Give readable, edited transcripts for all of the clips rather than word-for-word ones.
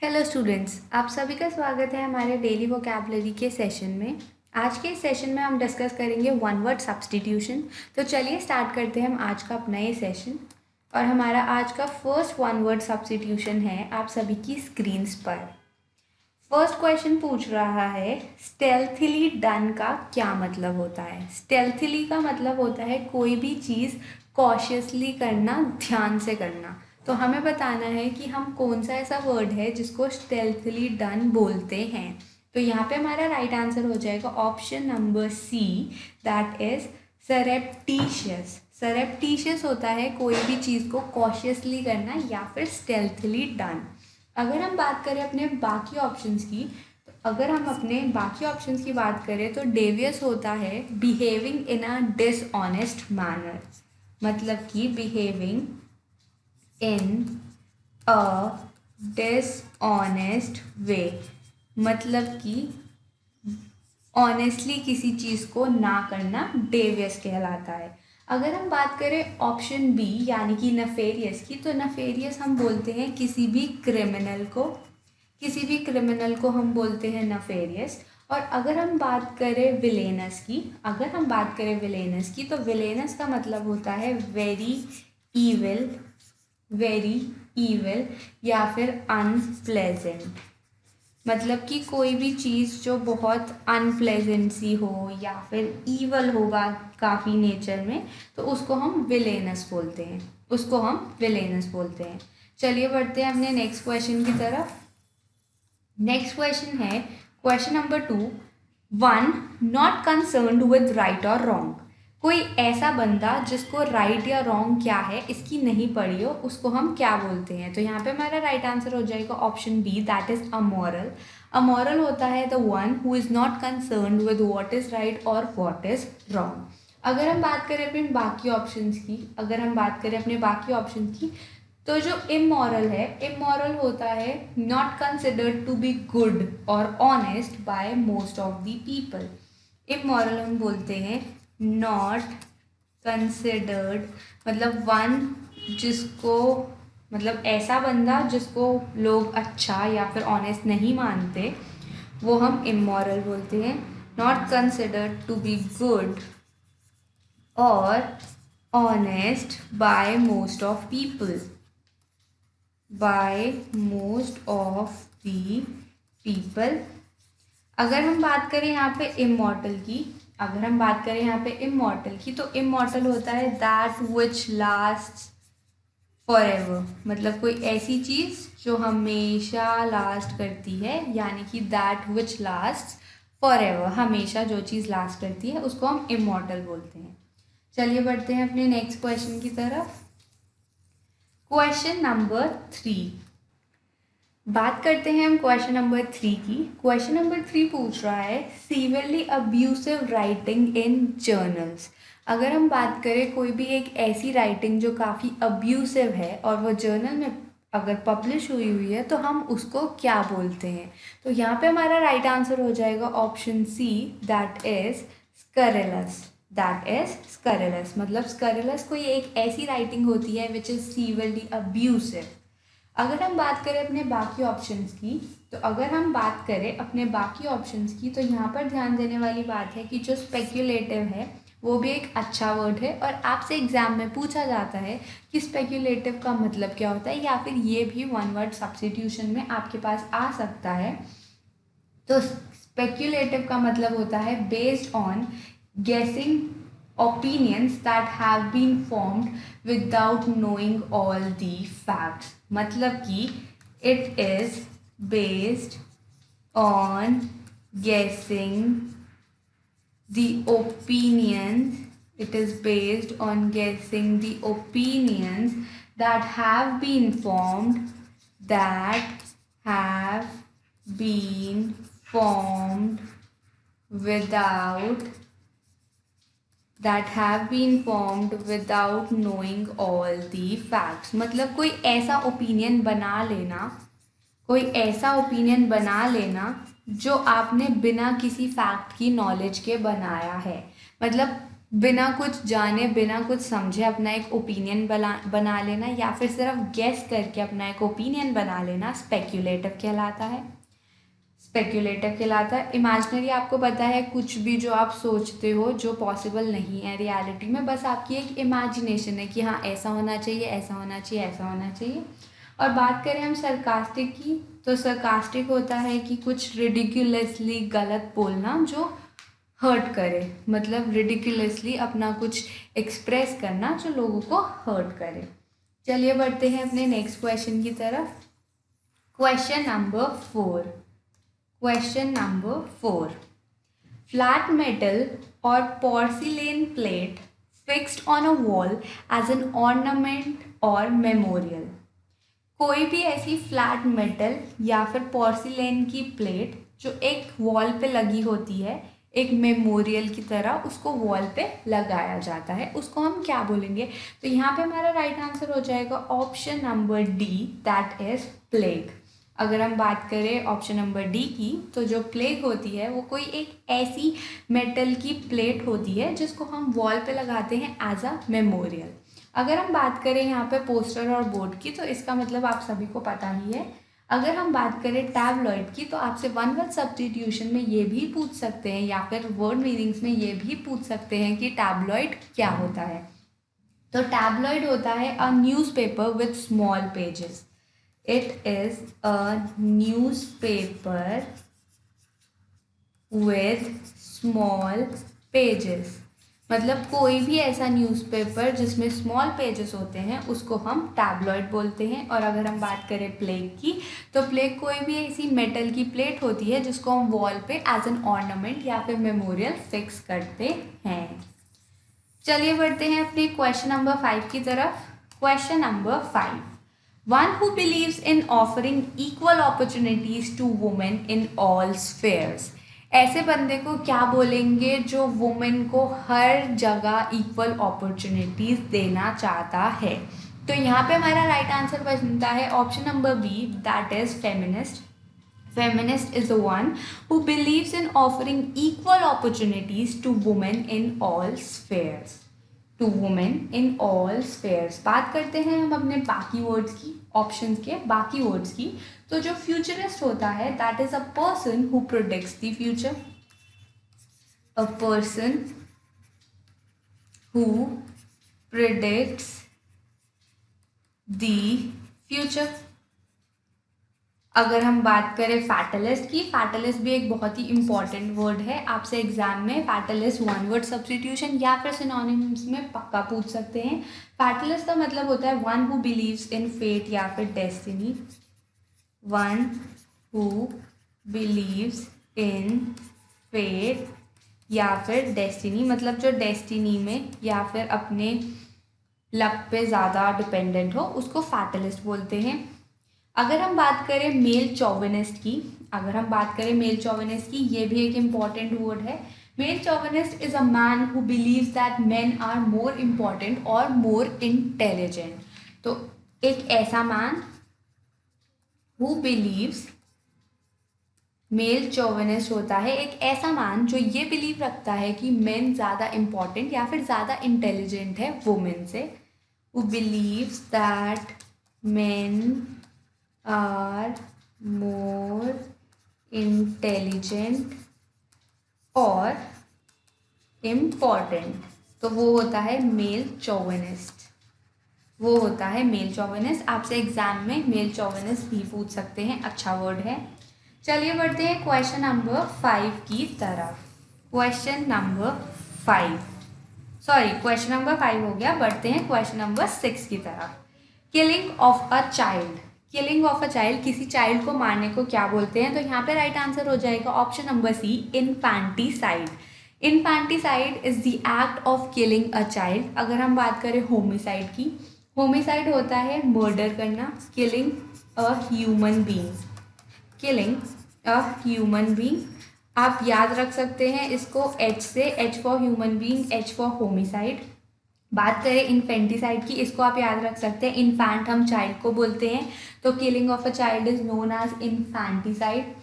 Hello students, आप सभी का स्वागत है हमारे डेली वोकैबुलरी के सेशन में। आज के इस सेशन में हम डिस्कस करेंगे वन वर्ड सब्स्टिट्यूशन। तो चलिए स्टार्ट करते हैं हम आज का अपना ये सेशन। और हमारा आज का फर्स्ट वन वर्ड सब्स्टिट्यूशन है आप सभी की स्क्रीन्स पर। फर्स्ट क्वेश्चन पूछ रहा है स्टेल्थीली डन का क्या मतलब होता है। स्टेल्थीली का मतलब होता है कोई भी चीज़ कॉशियसली करना, ध्यान से करना। तो हमें बताना है कि हम कौन सा ऐसा वर्ड है जिसको स्टेल्थीली डन बोलते हैं। तो यहाँ पे हमारा राइट आंसर हो जाएगा option number C, that is surreptitious. Surreptitious होता है कोई भी चीज़ को कॉशियसली करना या फिर स्टेल्थीली डन। अगर हम बात करें अपने बाकी ऑप्शंस की, तो अगर हम अपने बाकी ऑप्शंस की बात करें तो डेवियस होता है behaving in a dishonest manner, मतलब कि बिहेविंग इन अ डिसऑनेस्ट वे, मतलब कि ऑनेस्टली किसी चीज़ को ना करना डेवियस कहलाता है। अगर हम बात करें ऑप्शन बी यानी कि नफेरियस की, तो नफेरियस हम बोलते हैं किसी भी क्रिमिनल को, किसी भी क्रिमिनल को हम बोलते हैं नफेरियस। और अगर हम बात करें विलेनस की, अगर हम बात करें विलेनस की, तो विलेनस का मतलब होता है वेरी ईविल, वेरी ईविल या फिर अनप्लेजेंट, मतलब कि कोई भी चीज़ जो बहुत अनप्लेजेंट सी हो या फिर ईवल होगा काफ़ी नेचर में, तो उसको हम विलेनस बोलते हैं, उसको हम विलेनस बोलते हैं। चलिए बढ़ते हैं अपने नेक्स्ट क्वेश्चन की तरफ। नेक्स्ट क्वेश्चन है question number 2, one not concerned with right और रॉन्ग। कोई ऐसा बंदा जिसको राइट या रॉन्ग क्या है इसकी नहीं पड़ी हो, उसको हम क्या बोलते हैं। तो यहाँ पे हमारा राइट आंसर हो जाएगा option B, that is amoral. Amoral होता है the one who is not concerned with what is right और व्हाट इज़ रॉन्ग। अगर हम बात करें अपने बाकी ऑप्शंस की, अगर हम बात करें अपने बाकी ऑप्शंस की, तो जो इमोरल है, इमोरल होता है not considered to be good और honest by most of the people. Immoral हम बोलते हैं नॉट कंसिडर्ड, मतलब वन जिसको, मतलब ऐसा बंदा जिसको लोग अच्छा या फिर ऑनेस्ट नहीं मानते, वो हम इमोरल बोलते हैं। Not considered to be good और honest by most of people, by most of the people. अगर हम बात करें यहाँ पे इमॉर्टल की, अगर हम बात करें यहाँ पे इमॉर्टल की, तो इमॉर्टल होता है that which last for ever, मतलब कोई ऐसी चीज़ जो हमेशा लास्ट करती है, यानी कि that which last for ever, हमेशा जो चीज़ लास्ट करती है उसको हम इमॉर्टल बोलते हैं। चलिए बढ़ते हैं अपने नेक्स्ट क्वेश्चन की तरफ। क्वेश्चन नंबर 3, बात करते हैं हम क्वेश्चन नंबर 3 की। क्वेश्चन नंबर 3 पूछ रहा है severely abusive writing in journals. अगर हम बात करें कोई भी एक ऐसी राइटिंग जो काफ़ी अब्यूसिव है और वो जर्नल में अगर पब्लिश हुई हुई है, तो हम उसको क्या बोलते हैं। तो यहाँ पे हमारा राइट आंसर हो जाएगा option C, that is scurrilous. That is scurrilous, मतलब स्कैरेलस कोई एक ऐसी राइटिंग होती है विच इज़ सीवियरली अब्यूसिव। अगर हम बात करें अपने बाकी ऑप्शंस की, तो अगर हम बात करें अपने बाकी ऑप्शंस की, तो यहाँ पर ध्यान देने वाली बात है कि जो स्पेक्यूलेटिव है वो भी एक अच्छा वर्ड है, और आपसे एग्जाम में पूछा जाता है कि स्पेक्यूलेटिव का मतलब क्या होता है, या फिर ये भी वन वर्ड सब्स्टिट्यूशन में आपके पास आ सकता है। तो स्पेक्यूलेटिव का मतलब होता है बेस्ड ऑन गेसिंग opinions that have been formed without knowing all the facts, मतलब कि it is based on guessing the opinions, it is based on guessing the opinions that have been formed, that have been formed without, that have been formed without knowing all the facts, मतलब कोई ऐसा opinion बना लेना, कोई ऐसा opinion बना लेना जो आपने बिना किसी फैक्ट की नॉलेज के बनाया है। मतलब बिना कुछ जाने बिना कुछ समझे अपना एक ओपिनियन बना लेना या फिर सिर्फ गेस करके अपना एक ओपिनियन बना लेना स्पेक्यूलेटिव कहलाता है। स्पेक्यूलेटिव कहलाता है। इमेजिनरी आपको पता है कुछ भी जो आप सोचते हो जो पॉसिबल नहीं है रियलिटी में, बस आपकी एक इमेजिनेशन है कि हाँ ऐसा होना चाहिए, ऐसा होना चाहिए, ऐसा होना चाहिए। और बात करें हम सरकास्टिक की, तो सरकास्टिक होता है कि कुछ रिडिकुलसली गलत बोलना जो हर्ट करे, मतलब रिडिकुलसली अपना कुछ एक्सप्रेस करना जो लोगों को हर्ट करे। चलिए बढ़ते हैं अपने नेक्स्ट क्वेश्चन की तरफ। Question number 4। Question number 4. Flat metal or porcelain plate fixed on a wall as an ornament or memorial. कोई भी ऐसी फ्लैट मेटल या फिर पोर्सिलेन की प्लेट जो एक वॉल पे लगी होती है, एक मेमोरियल की तरह उसको वॉल पे लगाया जाता है, उसको हम क्या बोलेंगे? तो यहाँ पे हमारा राइट आंसर हो जाएगा option number D, that is plague. अगर हम बात करें ऑप्शन नंबर डी की, तो जो प्लेग होती है वो कोई एक ऐसी मेटल की प्लेट होती है जिसको हम वॉल पे लगाते हैं एज अ मेमोरियल। अगर हम बात करें यहाँ पे पोस्टर और बोर्ड की, तो इसका मतलब आप सभी को पता ही है। अगर हम बात करें टैबलॉइड की, तो आपसे वन वर्ड सब्स्टिट्यूशन में ये भी पूछ सकते हैं या फिर वर्ड मीनिंग्स में ये भी पूछ सकते हैं कि टैबलॉइड क्या होता है। तो टैबलॉइड होता है a newspaper with small pages. It is a newspaper with small pages। मतलब कोई भी ऐसा न्यूज़पेपर जिसमें स्मॉल पेजेस होते हैं उसको हम टैबलॉइड बोलते हैं। और अगर हम बात करें प्लेग की, तो प्लेग कोई भी ऐसी मेटल की प्लेट होती है जिसको हम वॉल पे एज एन ऑर्नामेंट या फिर मेमोरियल फिक्स करते हैं। चलिए बढ़ते हैं अपने क्वेश्चन नंबर 5 की तरफ। Question number 5। One who believes in offering equal opportunities to women in all spheres। ऐसे बंदे को क्या बोलेंगे जो वुमेन को हर जगह इक्वल अपॉर्चुनिटीज देना चाहता है? तो यहाँ पे हमारा राइट आंसर बनता है option number B, that is feminist. Feminist is the one who believes in offering equal opportunities to women in all spheres। To women in all spheres. बात करते हैं हम अपने बाकी वर्ड्स की, ऑप्शंस के बाकी वर्ड्स की। तो जो फ्यूचरिस्ट होता है that is a person who predicts the future. A person who predicts the future. अगर हम बात करें फैटलिस्ट की, फैटलिस्ट भी एक बहुत ही इंपॉर्टेंट वर्ड है। आपसे एग्जाम में फैटलिस्ट वन वर्ड सब्स्टिट्यूशन या फिर सिनोनिम्स में पक्का पूछ सकते हैं। फैटलिस्ट का मतलब होता है one who believes in fate या फिर destiny. One who believes in fate या फिर डेस्टिनी, मतलब जो डेस्टिनी में या फिर अपने लक पे ज़्यादा डिपेंडेंट हो उसको फैटलिस्ट बोलते हैं। अगर हम बात करें मेल चौविनिस्ट की, अगर हम बात करें मेल चौविनिस्ट की, ये भी एक इम्पॉर्टेंट वर्ड है। Male chauvinist is a man who believes that men are more important और मोर इंटेलिजेंट। तो एक ऐसा man who believes, male chauvinist होता है एक ऐसा मैन जो ये बिलीव रखता है कि मेन ज़्यादा इम्पॉर्टेंट या फिर ज़्यादा इंटेलिजेंट है वुमेन से। Who believes that main are more intelligent और important। तो वो होता है मेल चौविनिस्ट। वो होता है मेल चौविनिस्ट। आपसे एग्जाम में मेल चौविनिस्ट भी पूछ सकते हैं, अच्छा वर्ड है। चलिए बढ़ते हैं क्वेश्चन नंबर 5 की तरफ। Question number 5, sorry question number 5 हो गया, बढ़ते हैं क्वेश्चन नंबर 6 की तरफ। Killing of a child. Killing of a child, किसी चाइल्ड को मारने को क्या बोलते हैं? तो यहाँ पे राइट आंसर हो जाएगा option number C, infanticide. Infanticide is the act of killing a child. अगर हम बात करें होमिसाइड की, होमिसाइड होता है मर्डर करना, killing a human being. Killing a human being, आप याद रख सकते हैं इसको एच से, H for human being, H for homicide. बात करें इन्फेंटिसाइड की, इसको आप याद रख सकते हैं, इन्फैंट हम चाइल्ड को बोलते हैं, तो killing of a child is known as infanticide.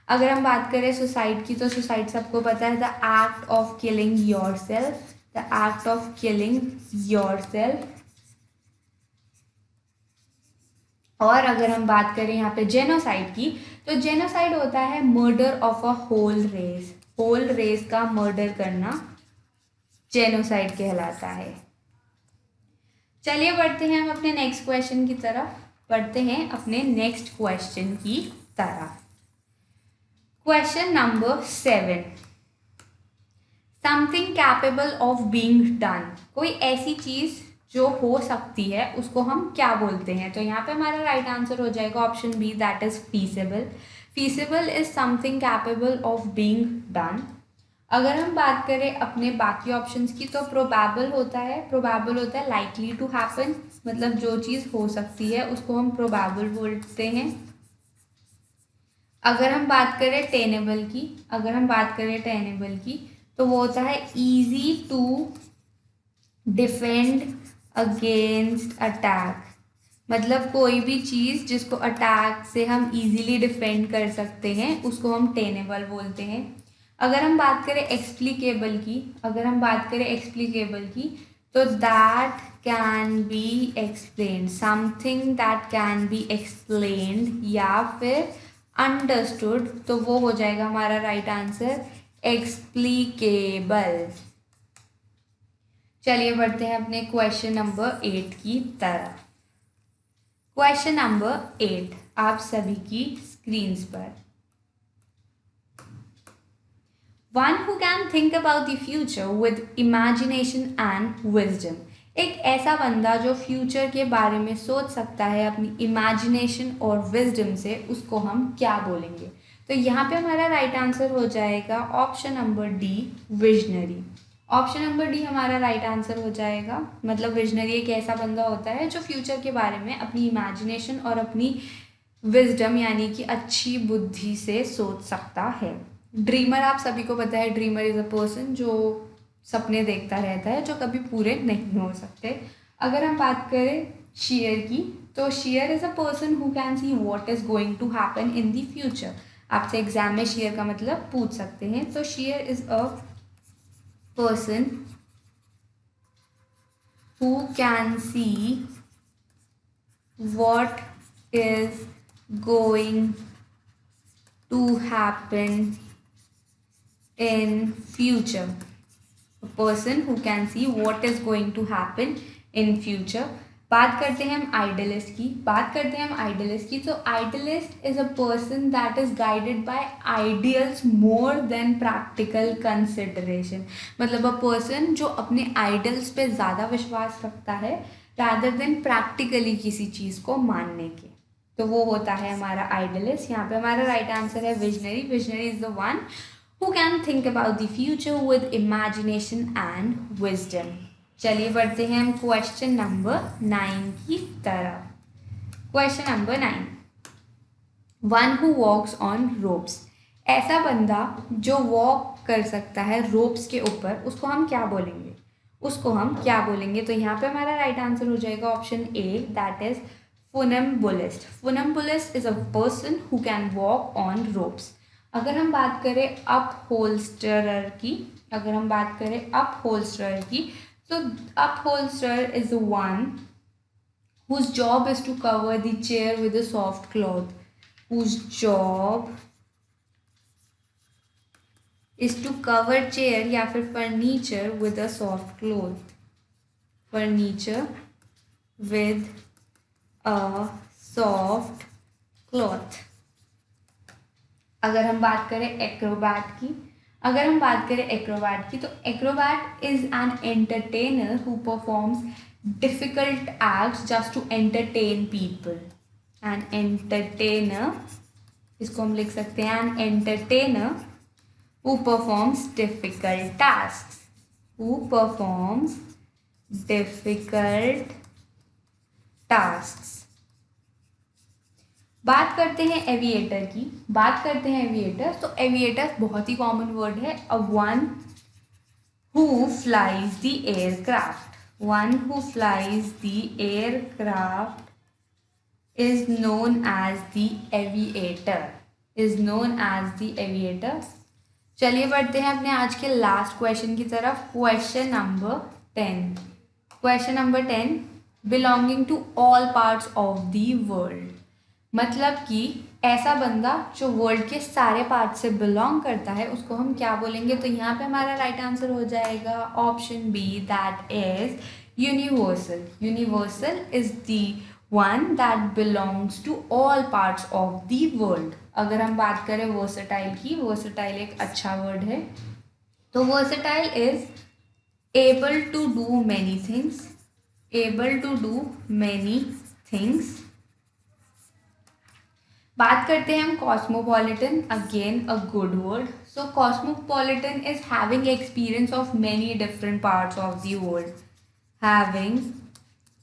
अगर हम बात करें सुसाइड की, तो सुसाइड सबको पता है the act of killing yourself. The act of killing yourself. और अगर हम बात करें यहाँ पे जेनोसाइड की, तो जेनोसाइड होता है murder of a whole race. Whole race का मर्डर करना जेनोसाइड कहलाता है। चलिए बढ़ते हैं हम अपने नेक्स्ट क्वेश्चन की तरफ। बढ़ते हैं अपने नेक्स्ट क्वेश्चन की तरफ। Question number 7, something capable of being done. कोई ऐसी चीज जो हो सकती है उसको हम क्या बोलते हैं? तो यहाँ पे हमारा राइट आंसर हो जाएगा option B, that is feasible. Feasible is something capable of being done. अगर हम बात करें अपने बाकी ऑप्शंस की, तो प्रोबेबल होता है लाइकली टू हैपन, मतलब जो चीज़ हो सकती है उसको हम प्रोबेबल बोलते हैं। अगर हम बात करें टेनेबल की, तो वो होता है easy to defend against attack, मतलब कोई भी चीज़ जिसको अटैक से हम इजीली डिफेंड कर सकते हैं उसको हम टेनेबल बोलते हैं। अगर हम बात करें एक्सप्लिकेबल की, तो that can be explained, something that can be explained या फिर अंडरस्टूड, तो वो हो जाएगा हमारा राइट आंसर एक्सप्लिकेबल। चलिए बढ़ते हैं अपने क्वेश्चन नंबर 8 की तरफ। क्वेश्चन नंबर 8 आप सभी की स्क्रीन्स पर। One who can think about the future with imagination and wisdom। एक ऐसा बंदा जो फ्यूचर के बारे में सोच सकता है अपनी इमेजिनेशन और विजडम से, उसको हम क्या बोलेंगे? तो यहाँ पे हमारा राइट आंसर हो जाएगा option number D, visionary. Option number D हमारा राइट आंसर हो जाएगा। मतलब विजनरी एक ऐसा बंदा होता है जो फ्यूचर के बारे में अपनी इमेजिनेशन और अपनी विजडम यानी कि अच्छी बुद्धि से सोच सकता है। ड्रीमर आप सभी को पता है, ड्रीमर इज़ अ पर्सन जो सपने देखता रहता है जो कभी पूरे नहीं हो सकते। अगर हम बात करें शेयर की, तो seer is a person who can see what is going to happen in the future. आपसे एग्जाम में शेयर का मतलब पूछ सकते हैं। तो seer is a person who can see what is going to happen in future, a person who can see what is going to happen in future। बात करते हैं हम आइडियलिस्ट की, तो idealist is a person that is guided by ideals more than practical consideration. मतलब a person जो अपने ideals पे ज़्यादा विश्वास रखता है रादर देन प्रैक्टिकली किसी चीज़ को मानने के, तो वो होता है हमारा आइडियलिस्ट। यहाँ पे हमारा राइट आंसर है visionary. Visionary is the one who can think about the future with imagination and wisdom। चलिए बढ़ते हैं हम क्वेश्चन नंबर 9 की तरफ। Question number 9, one who walks on ropes. ऐसा बंदा जो वॉक कर सकता है रोप्स के ऊपर, उसको हम क्या बोलेंगे? तो यहाँ पे हमारा राइट आंसर हो जाएगा option A, that is funambulist. Funambulist is a person who can walk on ropes. अगर हम बात करें अपहोल्स्टरर की, तो upholsterer is the one whose job is to cover the chair with a soft cloth, whose job is to cover chair या फिर furniture with a soft cloth, furniture with a soft cloth। अगर हम बात करें acrobat की, तो acrobat is an entertainer who performs difficult acts just to entertain people. An entertainer, इसको हम लिख सकते हैं an entertainer who performs difficult tasks. बात करते हैं एविएटर की, तो एविएटर बहुत ही कॉमन वर्ड है। A one who flies the aircraft is known as the aviator, चलिए बढ़ते हैं अपने आज के लास्ट क्वेश्चन की तरफ। Question number 10। Question number 10, belonging to all parts of the world. मतलब कि ऐसा बंदा जो वर्ल्ड के सारे पार्ट से बिलोंग करता है उसको हम क्या बोलेंगे? तो यहाँ पे हमारा राइट आंसर हो जाएगा option B, that is universal. Universal is the one that belongs to all parts of the world. अगर हम बात करें वर्सेटाइल की, वर्सेटाइल एक अच्छा वर्ड है। तो versatile is able to do many things, able to do many things. बात करते हैं हम cosmopolitan, again a good word. So cosmopolitan is having experience of many different parts of the world, having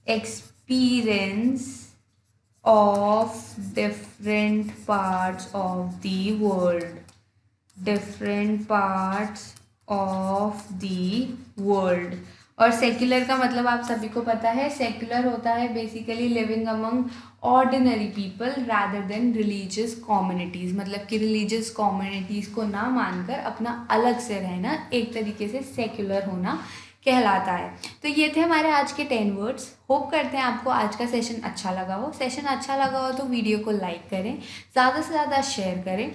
experience of different parts of the world, different parts of the world. और secular का मतलब आप सभी को पता है, secular होता है basically living among ordinary people rather than religious communities. मतलब कि रिलीजियस कम्युनिटीज़ को ना मानकर अपना अलग से रहना, एक तरीके से सेक्युलर होना कहलाता है। तो ये थे हमारे आज के 10 वर्ड्स। होप करते हैं आपको आज का सेशन अच्छा लगा हो। सेशन अच्छा लगा हो तो वीडियो को लाइक करें, ज़्यादा से ज़्यादा शेयर करें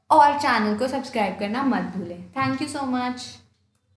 और चैनल को सब्सक्राइब करना मत भूलें। Thank you so much.